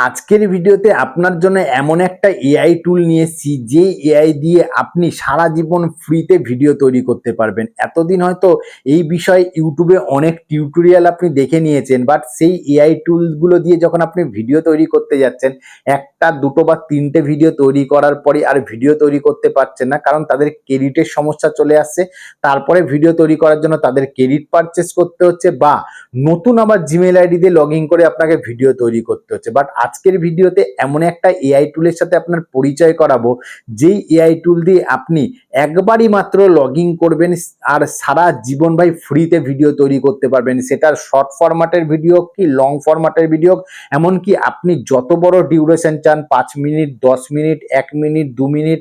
আজকের ভিডিওতে আপনার জন্য এমন একটা এআই টুল নিয়ে এসেছি যে এআই দিয়ে আপনি সারা জীবন ফ্রিতে ভিডিও তৈরি করতে পারবেন। এতদিন হয়তো এই বিষয়ে ইউটিউবে অনেক টিউটোরিয়াল আপনি দেখে নিয়েছেন, বাট সেই এআই টুলগুলো দিয়ে যখন আপনি ভিডিও তৈরি করতে যাচ্ছেন, একটা দুটো বা তিনটে ভিডিও তৈরি করার পরে আর ভিডিও তৈরি করতে পারছেন না, কারণ তাদের ক্রেডিটের সমস্যা চলে আসছে। তারপরে ভিডিও তৈরি করার জন্য তাদের ক্রেডিট পারচেস করতে হচ্ছে বা নতুন আবার জিমেল আইডি দিয়ে লগ ইন করে আপনাকে ভিডিও তৈরি করতে হচ্ছে। বাট আজকের ভিডিওতে এমন একটা এআই টুলের সাথে আপনার পরিচয় করাবো, যেই এআই টুল দিয়ে আপনি একবারই মাত্র লগ ইন করবেন আর সারা জীবন ভাই ফ্রিতে ভিডিও তৈরি করতে পারবেন। সেটার শর্ট ফরম্যাটের ভিডিও কি লং ফরম্যাটের ভিডিও, এমনকি আপনি যত বড় ডিউরেশন চান, 5 মিনিট, 10 মিনিট, 1 মিনিট, 2 মিনিট,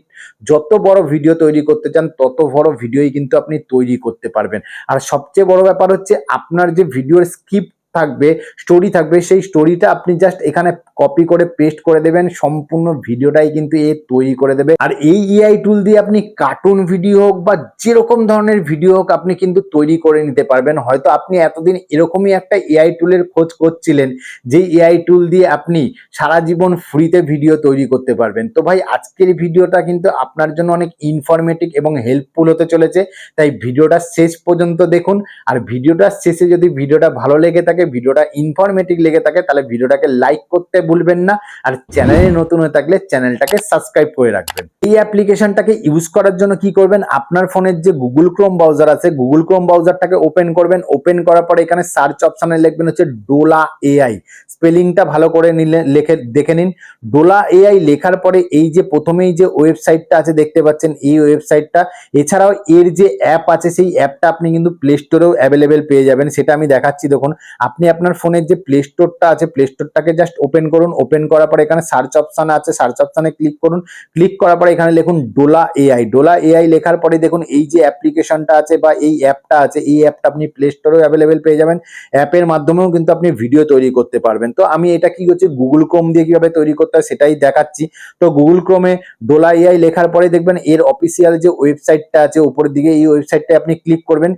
যত বড় ভিডিও তৈরি করতে চান তত বড় ভিডিওই কিন্তু আপনি তৈরি করতে পারবেন। আর সবচেয়ে বড় ব্যাপার হচ্ছে, আপনার যে ভিডিওর স্ক্রিপ্ট থাকবে, স্টোরি থাকবে, সেই স্টোরিটা আপনি জাস্ট এখানে কপি করে পেস্ট করে দেবেন, সম্পূর্ণ ভিডিওটাই কিন্তু এ তৈরি করে দেবে। আর এই এআই টুল দিয়ে আপনি কার্টুন ভিডিও হোক বা যেরকম ধরনের ভিডিও হোক আপনি কিন্তু তৈরি করে নিতে পারবেন। হয়তো আপনি এতদিন এরকমই একটা এআই টুলের খোঁজ করছিলেন, যে এআই টুল দিয়ে আপনি সারা জীবন ফ্রিতে ভিডিও তৈরি করতে পারবেন। তো ভাই আজকের ভিডিওটা কিন্তু আপনার জন্য অনেক ইনফরমেটিভ এবং হেল্পফুল হতে চলেছে, তাই ভিডিওটা শেষ পর্যন্ত দেখুন। আর ভিডিওটার শেষে যদি ভিডিওটা ভালো লেগে থাকে, ভিডিওটা ইনফরমেটিভ লেগে থাকে, তাহলে ভিডিওটাকে লাইক করতে ভুলবেন না। আর চ্যানেলে নতুন হয়ে থাকলে চ্যানেলটাকে সাবস্ক্রাইব করে রাখবেন। এই অ্যাপ্লিকেশনটাকে ইউজ করার জন্য কি করবেন, আপনার ফোনের যে গুগল ক্রোম ব্রাউজার আছে, গুগল ক্রোম ব্রাউজারটাকে ওপেন করবেন। ওপেন করার পরে এখানে সার্চ অপশনে লিখবেন হচ্ছে ডোলা এআই। স্পেলিংটা ভালো করে নিলে লিখে দেখে নিন। ডোলা এআই লেখার পরে এই যে প্রথমেই যে ওয়েবসাইটটা আছে দেখতে পাচ্ছেন, এই ওয়েবসাইটটা, এছাড়াও এর যে অ্যাপ আছে সেই অ্যাপটা আপনি কিন্তু প্লে স্টোরেও অ্যাভেলেবেল পেয়ে যাবেন। সেটা আমি দেখাচ্ছি। দেখুন, আপনি আপনার ফোনের যে প্লে স্টোরটা আছে, প্লে স্টোরটাকে জাস্ট ওপেন করুন। ওপেন করার পরে এখানে সার্চ অপশন আছে, সার্চ অপশনে ক্লিক করুন। ক্লিক করার পরে এখানে লিখুন ডোলা এআই। ডোলা এআই লেখার পরে দেখুন এই যে অ্যাপ্লিকেশনটা আছে বা এই অ্যাপটা আছে, এই অ্যাপটা আপনি প্লে স্টোরেও অ্যাভেলেবেল পেয়ে যাবেন। অ্যাপের মাধ্যমেও কিন্তু আপনি ভিডিও তৈরি করতে পারবেন। তো আমি এটা কি করছি, গুগল ক্রোম দিয়ে কিভাবে তৈরি করতে হয় সেটাই দেখাচ্ছি। তো গুগল ক্রোমে ডোলা এআই লেখার পরে দেখবেন এর অফিসিয়াল যে ওয়েবসাইটটা আছে উপরের দিকে, এই ওয়েবসাইটটা আপনি ক্লিক করবেন।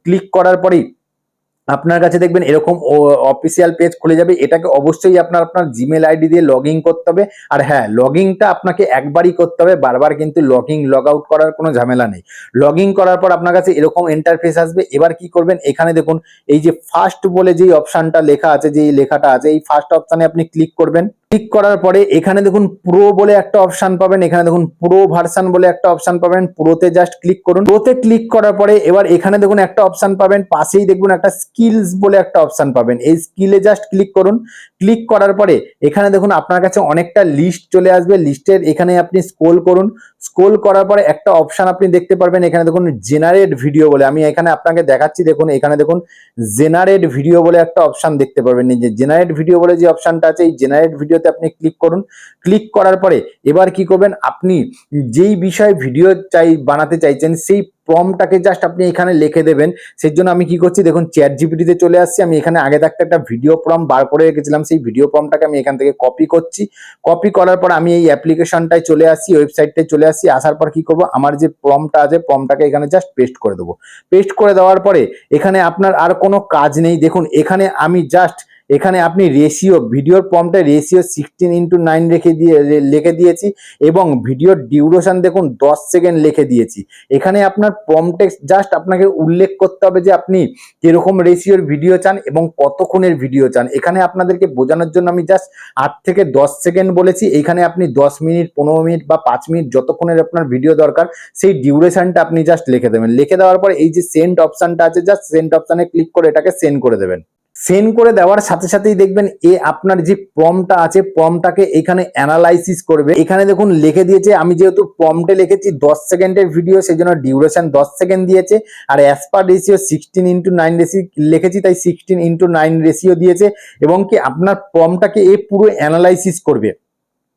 ক্লিক করার পরেই আপনার কাছে দেখবেন এরকম অফিসিয়াল পেজ খুলে যাবে। এটাকে অবশ্যই আপনার জিমেল আইডি দিয়ে লগ ইন করতে হবে। আর হ্যাঁ, লগ ইনটা আপনাকে একবারই করতে হবে, বারবার কিন্তু লগ ইন লগ আউট করার কোনো ঝামেলা নেই। লগ ইন করার পর আপনার কাছে এরকম ইন্টারফেস আসবে। এবার কি করবেন, এখানে দেখুন এই যে ফার্স্ট বলে যেই অপশনটা লেখা আছে, যেই লেখাটা আছে, এই ফার্স্ট অপশনে আপনি ক্লিক করবেন। ক্লিক করার পরে এখানে দেখুন প্রো বলে একটা অপশন পাবেন। এখানে দেখুন প্রো ভার্সন বলে একটা অপশন পাবেন। প্রোতে জাস্ট ক্লিক করুন। প্রোতে ক্লিক করার পরে এবার এখানে দেখুন একটা অপশন পাবেন, পাশেই দেখুন একটা স্কিলস বলে একটা অপশন পাবেন। এই স্কিলে জাস্ট ক্লিক করুন। ক্লিক করার পরে এখানে দেখুন আপনার কাছে অনেকটা লিস্ট চলে আসবে। লিস্টের এখানে আপনি স্ক্রল করুন। স্ক্রল করার পরে একটা অপশন আপনি দেখতে পারবেন, এখানে দেখুন জেনারেট ভিডিও বলে। আমি এখানে আপনাকে দেখাচ্ছি। দেখুন এখানে দেখুন জেনারেট ভিডিও বলে একটা অপশন দেখতে পারবেন। এই যে জেনারেট ভিডিও বলে যে অপশনটা আছে, এই জেনারেট ভিডিওতে আপনি ক্লিক করুন। ক্লিক করার পরে এবার কি করবেন, আপনি যেই বিষয়ে ভিডিও বানাতে চাইছেন সেই প্রম্পটটাকে জাস্ট আপনি এখানে লিখে দেবেন। সেই জন্য আমি কি করছি, দেখুন চ্যাট জিপিটিতে চলে আসছি। আমি এখানে আগে থাকতে একটা ভিডিও প্রম্পট বার করে রেখেছিলাম, সেই ভিডিও প্রম্পটটাকে আমি এখান থেকে কপি করছি। কপি করার পর আমি এই অ্যাপ্লিকেশনটায় চলে আসি, ওয়েবসাইটটায় চলে আসি। আসার পর কি করব, আমার যে প্রম্পটটা আছে প্রম্পটটাকে এখানে জাস্ট পেস্ট করে দেবো। পেস্ট করে দেওয়ার পরে এখানে আপনার আর কোনো কাজ নেই। দেখুন এখানে আমি জাস্ট এখানে আপনি রেশিও, ভিডিওর প্রম্পটে রেশিও 16:9 লিখে দিয়েছি এবং ভিডিওর ডিউরেশন দেখুন 10 সেকেন্ড লিখে দিয়েছি। এখানে আপনার প্রম্পটে জাস্ট আপনাকে উল্লেখ করতে হবে যে আপনি কিরকম রেশিওর ভিডিও চান এবং কতক্ষণের ভিডিও চান। এখানে আপনাদেরকে বোঝানোর জন্য আমি জাস্ট 8 থেকে 10 সেকেন্ড বলেছি। এখানে আপনি 10 মিনিট, 15 মিনিট বা 5 মিনিট যতক্ষণের আপনার ভিডিও দরকার সেই ডিউরেশনটা আপনি জাস্ট লিখে দেবেন। লিখে দেওয়ার পর এই যে সেন্ড অপশনটা আছে, জাস্ট সেন্ড অপশনে ক্লিক করে এটাকে সেন্ড করে দেবেন। সেন্ড করে দেওয়ার সাথে সাথেই দেখবেন আপনার যে প্রম্পটটা আছে প্রম্পটটাকে এখানে অ্যানালাইসিস করবে। এখানে দেখুন লিখে দিয়েছে, আমি যেহেতু প্রম্পটে লিখেছি 10 সেকেন্ডের ভিডিও, সেই জন্য ডিউরেশন 10 সেকেন্ড দিয়েছে। আর অ্যাজ পার রেশিও 16:9 রেশিও লিখেছি, তাই 16:9 রেশিও দিয়েছে। এবং কি আপনার প্রম্পটটাকে পুরো অ্যানালাইসিস করবে।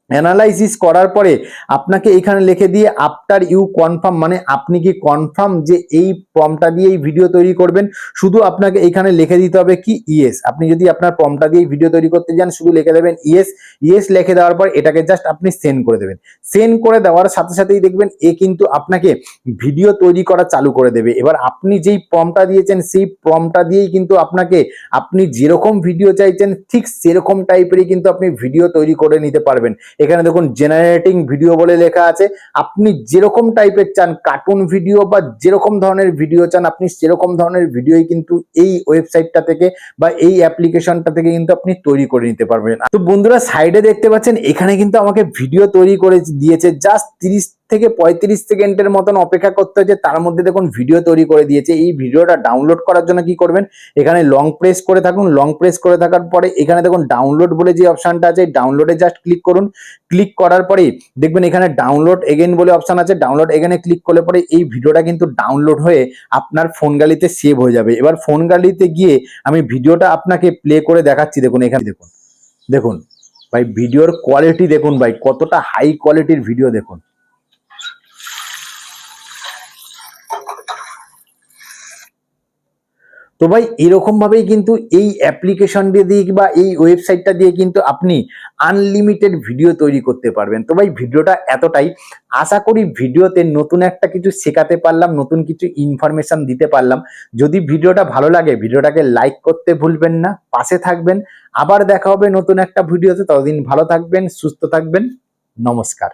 অ্যানালাইসিস করার পরে আপনাকে এখানে লিখে দিয়ে আফটার ইউ কনফার্ম, মানে আপনি কি কনফার্ম যে এই প্রম্পটটা দিয়ে এই ভিডিও তৈরি করবেন, শুধু আপনাকে এখানে লিখে দিতে হবে কি ইয়েস। আপনি যদি আপনার প্রম্পটটা দিয়ে ভিডিও তৈরি করতে যান শুধু লিখে দেবেন ইয়েস। ইয়েস লিখে দেওয়ার পর এটাকে জাস্ট আপনি সেন্ড করে দেবেন। সেন্ড করে দেওয়ার সাথে সাথেই দেখবেন এ কিন্তু আপনাকে ভিডিও তৈরি করা চালু করে দেবে। এবার আপনি যেই প্রম্পটটা দিয়েছেন সেই প্রম্পটটা দিয়েই কিন্তু আপনাকে আপনি যেরকম ভিডিও চাইছেন ঠিক সেরকম টাইপেরই কিন্তু আপনি ভিডিও তৈরি করে নিতে পারবেন। এখানে দেখুন জেনারেটিং ভিডিও বলে লেখা আছে, আপনি যেরকম টাইপের চান কার্টুন ভিডিও বা যেরকম ধরনের ভিডিও চান আপনি সেরকম ধরনের ভিডিওই কিন্তু এই ওয়েবসাইটটা থেকে বা এই অ্যাপ্লিকেশনটা থেকে কিন্তু আপনি তৈরি করে নিতে পারবেন। তো বন্ধুরা সাইডে দেখতে পাচ্ছেন এখানে কিন্তু আমাকে ভিডিও তৈরি করে দিয়েছে, জাস্ট 30 থেকে 35 সেকেন্ডের মতন অপেক্ষা করতে হচ্ছে, তার মধ্যে দেখুন ভিডিও তৈরি করে দিয়েছে। এই ভিডিওটা ডাউনলোড করার জন্য কি করবেন, এখানে লং প্রেস করে থাকুন, লং প্রেস করে থাকার পরে এখানে দেখুন ডাউনলোড বলে যে অপশনটা আছে ডাউনলোডে জাস্ট ক্লিক করুন। ক্লিক করার পরে দেখবেন এখানে ডাউনলোড এগেন বলে অপশন আছে, ডাউনলোড এগেনে ক্লিক করলে পরে এই ভিডিওটা কিন্তু ডাউনলোড হয়ে আপনার ফোন গ্যালারিতে সেভ হয়ে যাবে। এবার ফোন গ্যালারিতে গিয়ে আমি ভিডিওটা আপনাকে প্লে করে দেখাচ্ছি। দেখুন এখানে দেখুন, দেখুন ভাই ভিডিওর কোয়ালিটি দেখুন ভাই, কতটা হাই কোয়ালিটির ভিডিও দেখুন। তো ভাই এরকম ভাবেই কিন্তু এই অ্যাপ্লিকেশনটা দিয়ে বা এই ওয়েবসাইটটা দিয়ে কিন্তু আপনি আনলিমিটেড ভিডিও তৈরি করতে পারবেন। তো ভাই ভিডিওটা এতটাই, আশা করি ভিডিওতে নতুন একটা কিছু শেখাতে পারলাম, নতুন কিছু ইনফরমেশন দিতে পারলাম। যদি ভিডিওটা ভালো লাগে ভিডিওটাকে লাইক করতে ভুলবেন না, পাশে থাকবেন। আবার দেখা হবে নতুন একটা ভিডিওতে, ততদিন ভালো থাকবেন, সুস্থ থাকবেন। নমস্কার।